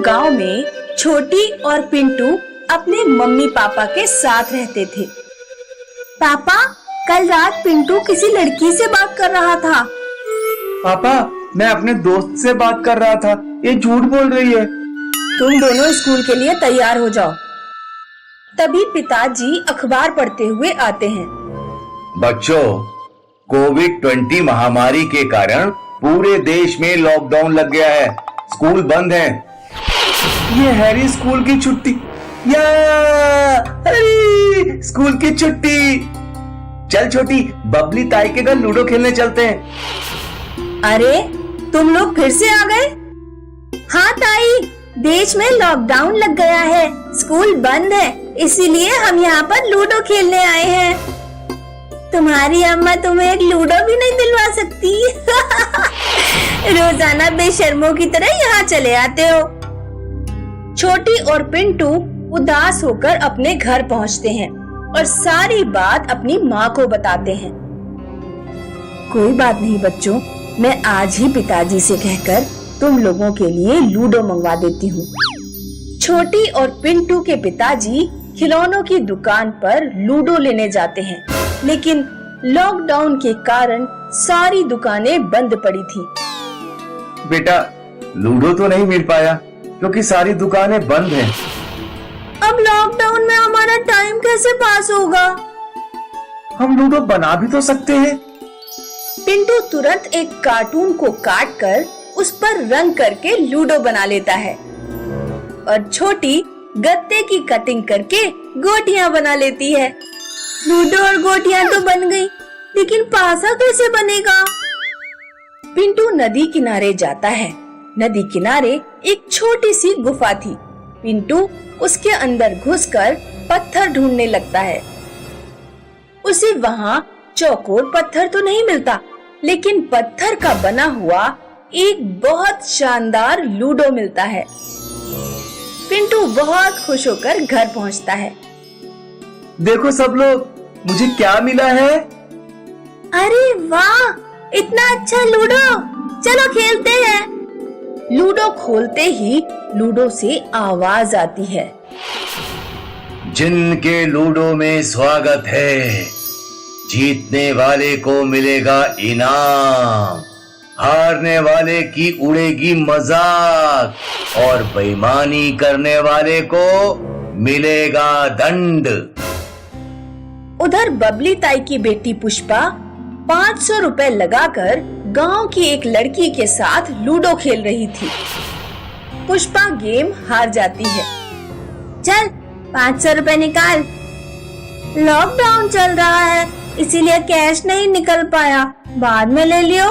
गांव में छोटी और पिंटू अपने मम्मी पापा के साथ रहते थे। पापा, कल रात पिंटू किसी लड़की से बात कर रहा था। पापा, मैं अपने दोस्त से बात कर रहा था, ये झूठ बोल रही है। तुम दोनों स्कूल के लिए तैयार हो जाओ। तभी पिताजी अखबार पढ़ते हुए आते हैं। बच्चों, कोविड-20 महामारी के कारण पूरे देश में लॉकडाउन लग गया है, स्कूल बंद है। ये हैरी स्कूल की छुट्टी, या हैरी स्कूल की छुट्टी। चल छोटी, बबली ताई के घर लूडो खेलने चलते हैं। अरे, तुम लोग फिर से आ गए? हाँ ताई, देश में लॉकडाउन लग गया है, स्कूल बंद है, इसीलिए हम यहाँ पर लूडो खेलने आए हैं। तुम्हारी अम्मा तुम्हें एक लूडो भी नहीं दिलवा सकती। रोजाना बेशर्मों की तरह यहाँ चले आते हो। छोटी और पिंटू उदास होकर अपने घर पहुँचते हैं और सारी बात अपनी माँ को बताते हैं। कोई बात नहीं बच्चों, मैं आज ही पिताजी से कहकर तुम लोगों के लिए लूडो मंगवा देती हूँ। छोटी और पिंटू के पिताजी खिलौनों की दुकान पर लूडो लेने जाते हैं, लेकिन लॉकडाउन के कारण सारी दुकानें बंद पड़ी थी। बेटा, लूडो तो नहीं मिल पाया क्योंकि सारी दुकानें बंद हैं। अब लॉकडाउन में हमारा टाइम कैसे पास होगा? हम लूडो बना भी तो सकते हैं। पिंटू तुरंत एक कार्टून को काट कर उस पर रंग करके लूडो बना लेता है और छोटी गत्ते की कटिंग करके गोटियां बना लेती है। लूडो और गोटियां तो बन गई, लेकिन पासा कैसे बनेगा? पिंटू नदी किनारे जाता है। नदी किनारे एक छोटी सी गुफा थी। पिंटू उसके अंदर घुसकर पत्थर ढूंढने लगता है। उसे वहाँ चौकोर पत्थर तो नहीं मिलता, लेकिन पत्थर का बना हुआ एक बहुत शानदार लूडो मिलता है। पिंटू बहुत खुश होकर घर पहुँचता है। देखो सब लोग, मुझे क्या मिला है। अरे वाह, इतना अच्छा लूडो, चलो खेलते हैं। लूडो खोलते ही लूडो से आवाज आती है। जिनके लूडो में स्वागत है, जीतने वाले को मिलेगा इनाम, हारने वाले की उड़ेगी मजाक और बेईमानी करने वाले को मिलेगा दंड। उधर बबली ताई की बेटी पुष्पा 500 रुपए लगाकर गांव की एक लड़की के साथ लूडो खेल रही थी। पुष्पा गेम हार जाती है। चल 500 रुपए निकाल। लॉकडाउन चल रहा है, इसीलिए कैश नहीं निकल पाया, बाद में ले लियो।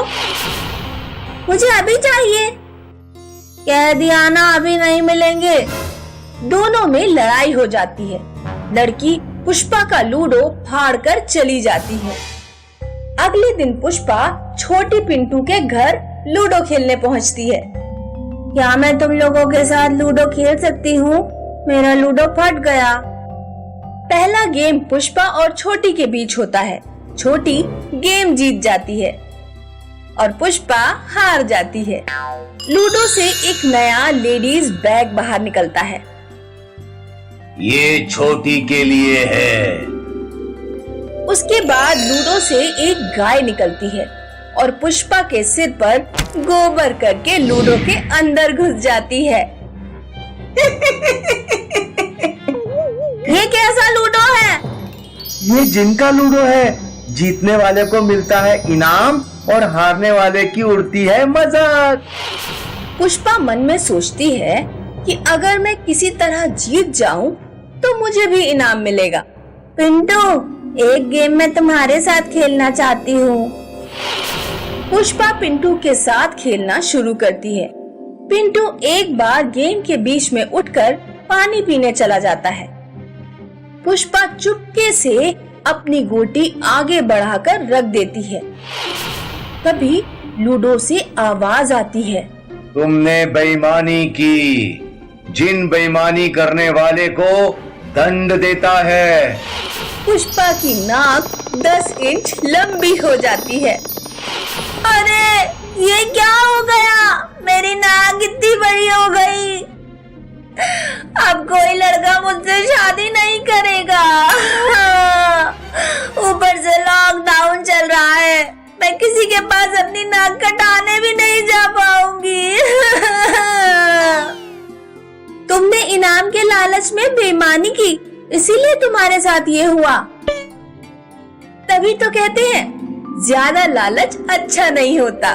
मुझे अभी चाहिए। कह दिया ना, अभी नहीं मिलेंगे। दोनों में लड़ाई हो जाती है। लड़की पुष्पा का लूडो फाड़ कर चली जाती है। अगले दिन पुष्पा छोटी पिंटू के घर लूडो खेलने पहुंचती है। क्या मैं तुम लोगों के साथ लूडो खेल सकती हूँ? मेरा लूडो फट गया। पहला गेम पुष्पा और छोटी के बीच होता है। छोटी गेम जीत जाती है और पुष्पा हार जाती है। लूडो से एक नया लेडीज बैग बाहर निकलता है। ये छोटी के लिए है। उसके बाद लूडो से एक गाय निकलती है और पुष्पा के सिर पर गोबर करके लूडो के अंदर घुस जाती है। ये कैसा लूडो है? ये जिनका लूडो है, जीतने वाले को मिलता है इनाम और हारने वाले की उड़ती है मजाक। पुष्पा मन में सोचती है कि अगर मैं किसी तरह जीत जाऊं तो मुझे भी इनाम मिलेगा। पिंटू, एक गेम में तुम्हारे साथ खेलना चाहती हूँ। पुष्पा पिंटू के साथ खेलना शुरू करती है। पिंटू एक बार गेम के बीच में उठकर पानी पीने चला जाता है। पुष्पा चुपके से अपनी गोटी आगे बढ़ाकर रख देती है। तभी लूडो से आवाज आती है। तुमने बेईमानी की, जिन बेईमानी करने वाले को दंड देता है। पुष्पा की नाक 10 इंच लंबी हो जाती है। अरे, ये क्या हो गया? मेरी नाक इतनी बड़ी हो गई। अब कोई लड़का मुझसे शादी नहीं करेगा। ऊपर से लॉकडाउन चल रहा है, मैं किसी के पास अपनी नाक कटाने भी नहीं जा पाऊंगी। तुमने इनाम के लालच में बेईमानी की, इसीलिए तुम्हारे साथ ये हुआ। तभी तो कहते हैं ज्यादा लालच अच्छा नहीं होता।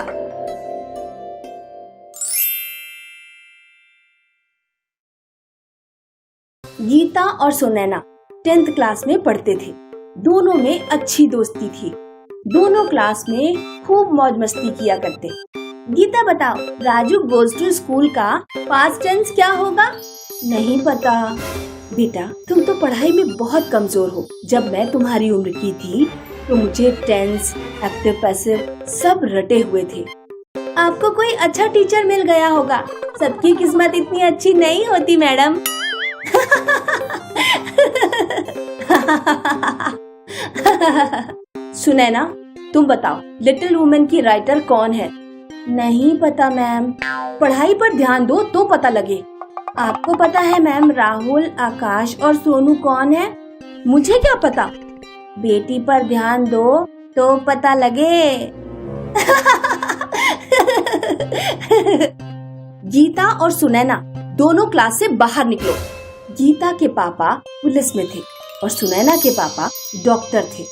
गीता और सुनैना 10th क्लास में पढ़ते थे। दोनों में अच्छी दोस्ती थी। दोनों क्लास में खूब मौज मस्ती किया करते। गीता बताओ, राजू गोज टू स्कूल का पास्ट टेंस क्या होगा? नहीं पता। बेटा, तुम तो पढ़ाई में बहुत कमजोर हो। जब मैं तुम्हारी उम्र की थी तो मुझे टेंस, एक्टिव, पैसिव सब रटे हुए थे। आपको कोई अच्छा टीचर मिल गया होगा। सबकी किस्मत इतनी अच्छी नहीं होती मैडम। सुनैना, तुम बताओ, लिटिल वुमेन की राइटर कौन है? नहीं पता मैम। पढ़ाई पर ध्यान दो तो पता लगे। आपको पता है मैम, राहुल, आकाश और सोनू कौन है? मुझे क्या पता। बेटी पर ध्यान दो तो पता लगे। गीता और सुनैना दोनों क्लास से बाहर निकलो। गीता के पापा पुलिस में थे और सुनैना के पापा डॉक्टर थे।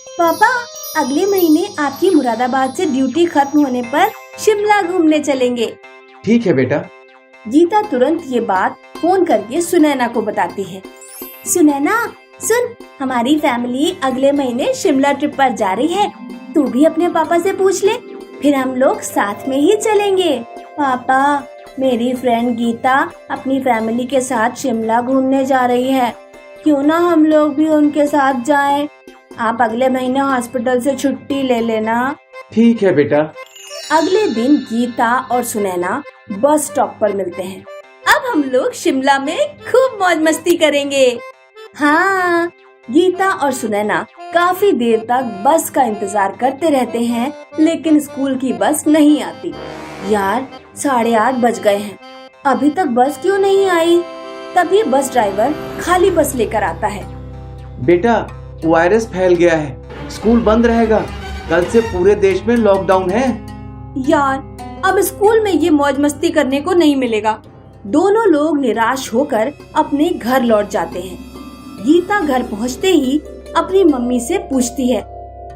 पापा, अगले महीने आपकी मुरादाबाद से ड्यूटी खत्म होने पर शिमला घूमने चलेंगे। ठीक है बेटा। गीता तुरंत ये बात फोन करके सुनैना को बताती है। सुनैना सुन, हमारी फैमिली अगले महीने शिमला ट्रिप पर जा रही है। तू भी अपने पापा से पूछ ले, फिर हम लोग साथ में ही चलेंगे। पापा, मेरी फ्रेंड गीता अपनी फैमिली के साथ शिमला घूमने जा रही है, क्यों ना हम लोग भी उनके साथ जाएं? आप अगले महीने हॉस्पिटल से छुट्टी ले लेना। ठीक है बेटा। अगले दिन गीता और सुनैना बस स्टॉप पर मिलते हैं। अब हम लोग शिमला में खूब मौज मस्ती करेंगे। हाँ, गीता और सुनैना काफी देर तक बस का इंतजार करते रहते हैं, लेकिन स्कूल की बस नहीं आती। यार, 8:30 बज गए हैं, अभी तक बस क्यों नहीं आई? तभी बस ड्राइवर खाली बस लेकर आता है। बेटा, वायरस फैल गया है, स्कूल बंद रहेगा। कल से पूरे देश में लॉकडाउन है। यार, अब स्कूल में ये मौज मस्ती करने को नहीं मिलेगा। दोनों लोग निराश होकर अपने घर लौट जाते हैं। गीता घर पहुंचते ही अपनी मम्मी से पूछती है,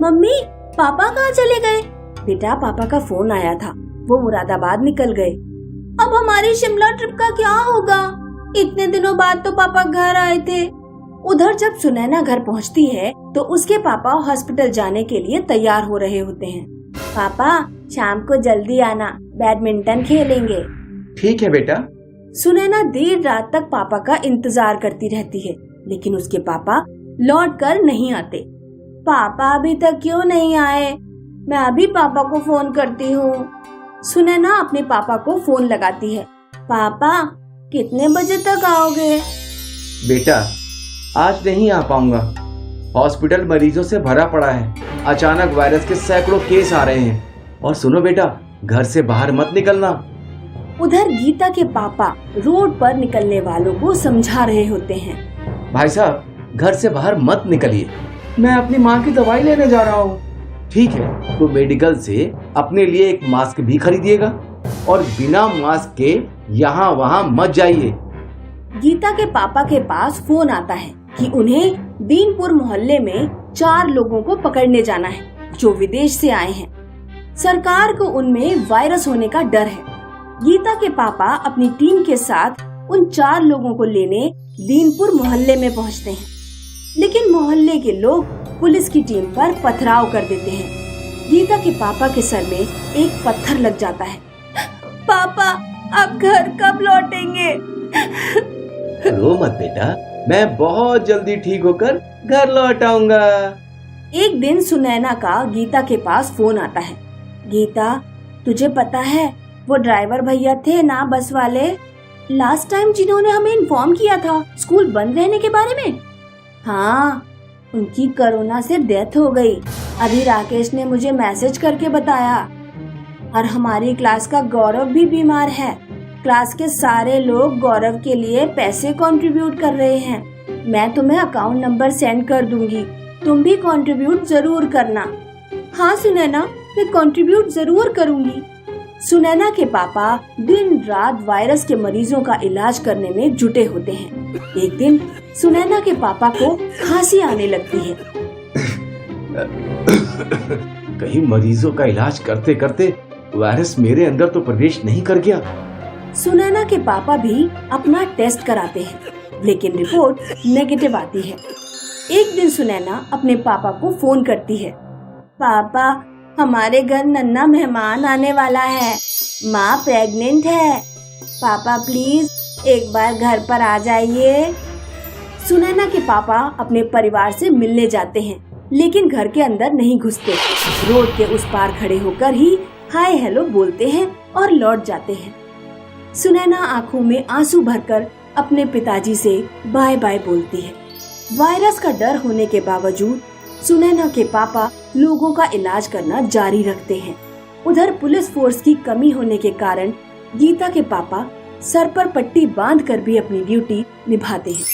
मम्मी, पापा कहाँ चले गए? बेटा, पापा का फोन आया था, वो मुरादाबाद निकल गए। अब हमारी शिमला ट्रिप का क्या होगा? इतने दिनों बाद तो पापा घर आए थे। उधर जब सुनैना घर पहुंचती है तो उसके पापा हॉस्पिटल जाने के लिए तैयार हो रहे होते हैं। पापा, शाम को जल्दी आना, बैडमिंटन खेलेंगे। ठीक है बेटा। सुनैना देर रात तक पापा का इंतजार करती रहती है, लेकिन उसके पापा लौट कर नहीं आते। पापा अभी तक क्यों नहीं आए? मैं अभी पापा को फोन करती हूँ। सुनैना अपने पापा को फोन लगाती है। पापा, कितने बजे तक आओगे? बेटा, आज नहीं आ पाऊंगा। हॉस्पिटल मरीजों से भरा पड़ा है। अचानक वायरस के सैकड़ों केस आ रहे हैं। और सुनो बेटा, घर से बाहर मत निकलना। उधर गीता के पापा रोड पर निकलने वालों को समझा रहे होते हैं। भाई साहब, घर से बाहर मत निकलिए, मैं अपनी माँ की दवाई लेने जा रहा हूँ। ठीक है, तो मेडिकल से अपने लिए एक मास्क भी खरीदिएगा और बिना मास्क के यहाँ वहाँ मत जाइए। गीता के पापा के पास फोन आता है कि उन्हें दीनपुर मोहल्ले में 4 लोगों को पकड़ने जाना है जो विदेश से आए हैं। सरकार को उनमें वायरस होने का डर है। गीता के पापा अपनी टीम के साथ उन 4 लोगों को लेने दीनपुर मोहल्ले में पहुंचते हैं, लेकिन मोहल्ले के लोग पुलिस की टीम पर पथराव कर देते हैं। गीता के पापा के सर में एक पत्थर लग जाता है। पापा, आप घर कब लौटेंगे? रो मत बेटा, मैं बहुत जल्दी ठीक होकर घर लौट आऊंगा। एक दिन सुनैना का गीता के पास फोन आता है। गीता, तुझे पता है वो ड्राइवर भैया थे ना, बस वाले, लास्ट टाइम जिन्होंने हमें इन्फॉर्म किया था स्कूल बंद रहने के बारे में? हाँ, उनकी कोरोना से डेथ हो गई। अभी राकेश ने मुझे मैसेज करके बताया। और हमारी क्लास का गौरव भी बीमार है। क्लास के सारे लोग गौरव के लिए पैसे कंट्रीब्यूट कर रहे हैं। मैं तुम्हें अकाउंट नंबर सेंड कर दूंगी, तुम भी कंट्रीब्यूट जरूर करना। हाँ सुनैना, मैं कंट्रीब्यूट जरूर करूंगी। सुनैना के पापा दिन रात वायरस के मरीजों का इलाज करने में जुटे होते हैं। एक दिन सुनैना के पापा को खांसी आने लगती है। कहीं मरीजों का इलाज करते करते वायरस मेरे अंदर तो प्रवेश नहीं कर गया। सुनैना के पापा भी अपना टेस्ट कराते हैं, लेकिन रिपोर्ट नेगेटिव आती है। एक दिन सुनैना अपने पापा को फोन करती है। पापा, हमारे घर नन्हा मेहमान आने वाला है, माँ प्रेग्नेंट है। पापा प्लीज एक बार घर पर आ जाइए। सुनैना के पापा अपने परिवार से मिलने जाते हैं, लेकिन घर के अंदर नहीं घुसते। रोड के उस पार खड़े होकर ही हाय हेलो बोलते हैं और लौट जाते हैं। सुनैना आंखों में आंसू भरकर अपने पिताजी से बाय बाय बोलती है। वायरस का डर होने के बावजूद सुनैना के पापा लोगों का इलाज करना जारी रखते हैं। उधर पुलिस फोर्स की कमी होने के कारण गीता के पापा सर पर पट्टी बांधकर भी अपनी ड्यूटी निभाते हैं।